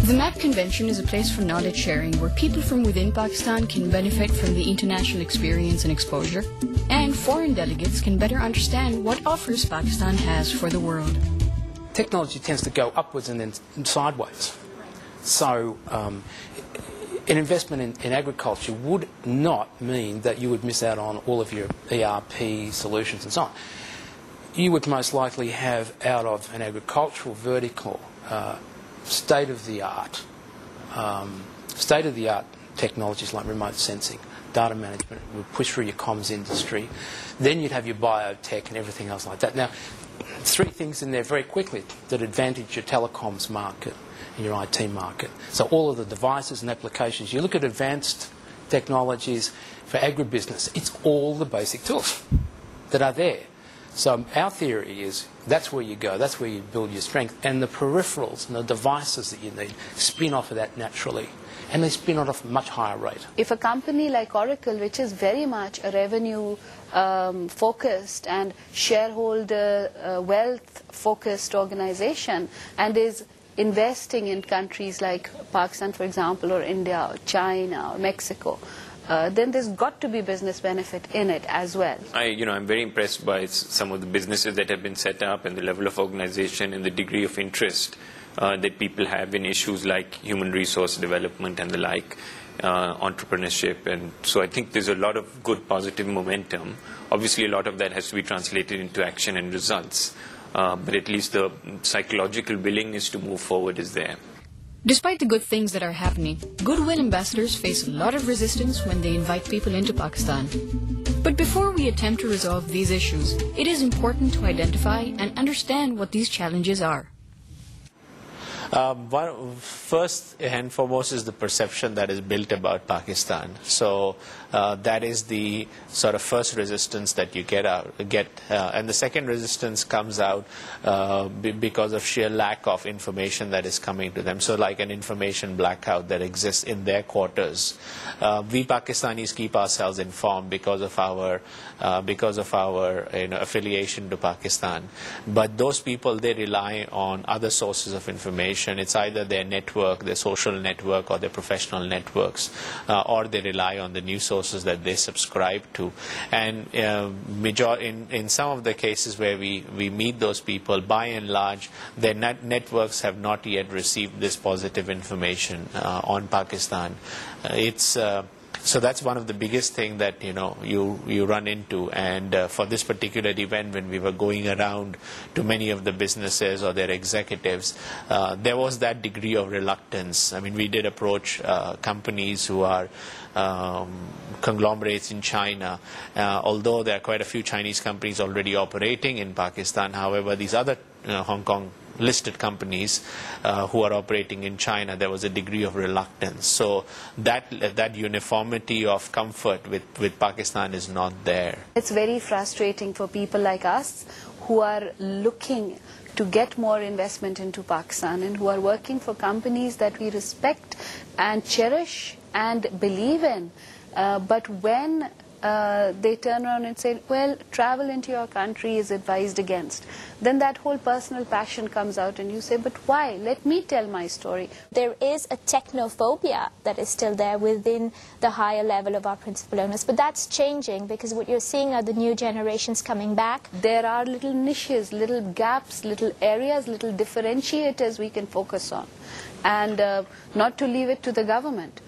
The MAP Convention is a place for knowledge sharing where people from within Pakistan can benefit from the international experience and exposure, and foreign delegates can better understand what offers Pakistan has for the world. Technology tends to go upwards and then sideways. So an investment in agriculture would not mean that you would miss out on all of your ERP solutions and so on. You would most likely have out of an agricultural vertical state-of-the-art technologies like remote sensing, data management would push through your comms industry. Then you'd have your biotech and everything else like that. Now, three things in there very quickly that advantage your telecoms market and your IT market. So all of the devices and applications. You look at advanced technologies for agribusiness, it's all the basic tools that are there. So our theory is that's where you go, that's where you build your strength, and the peripherals and the devices that you need spin off of that naturally, and they spin off at a much higher rate. If a company like Oracle, which is very much a revenue focused and shareholder wealth focused organization, and is investing in countries like Pakistan, for example, or India, or China, or Mexico, then there's got to be business benefit in it as well. I'm very impressed by some of the businesses that have been set up and the level of organization and the degree of interest that people have in issues like human resource development and the like, entrepreneurship. And so I think there's a lot of good positive momentum. Obviously, a lot of that has to be translated into action and results. But at least the psychological willingness to move forward is there. Despite the good things that are happening, goodwill ambassadors face a lot of resistance when they invite people into Pakistan. But before we attempt to resolve these issues, it is important to identify and understand what these challenges are. First and foremost is the perception that is built about Pakistan. So that is the sort of first resistance that you get, and the second resistance comes out because of sheer lack of information that is coming to them. So like an information blackout that exists in their quarters. We Pakistanis keep ourselves informed because of our affiliation to Pakistan. But those people, they rely on other sources of information. It's either their network, their social network, or their professional networks, or they rely on the news sources that they subscribe to. And in some of the cases where we meet those people, by and large, their networks have not yet received this positive information on Pakistan. So that's one of the biggest things that you run into. And for this particular event, when we were going around to many of the businesses or their executives, there was that degree of reluctance. I mean, we did approach companies who are conglomerates in China, although there are quite a few Chinese companies already operating in Pakistan. However, these other Hong Kong listed companies who are operating in China, there was a degree of reluctance. So that uniformity of comfort with Pakistan is not there. It's very frustrating for people like us who are looking to get more investment into Pakistan and who are working for companies that we respect and cherish and believe in. But when they turn around and say, well, travel into your country is advised against, then that whole personal passion comes out and you say, but why? Let me tell my story. There is a technophobia that is still there within the higher level of our principal owners, but that's changing because what you're seeing are the new generations coming back. There are little niches, little gaps, little areas, little differentiators we can focus on, and not to leave it to the government.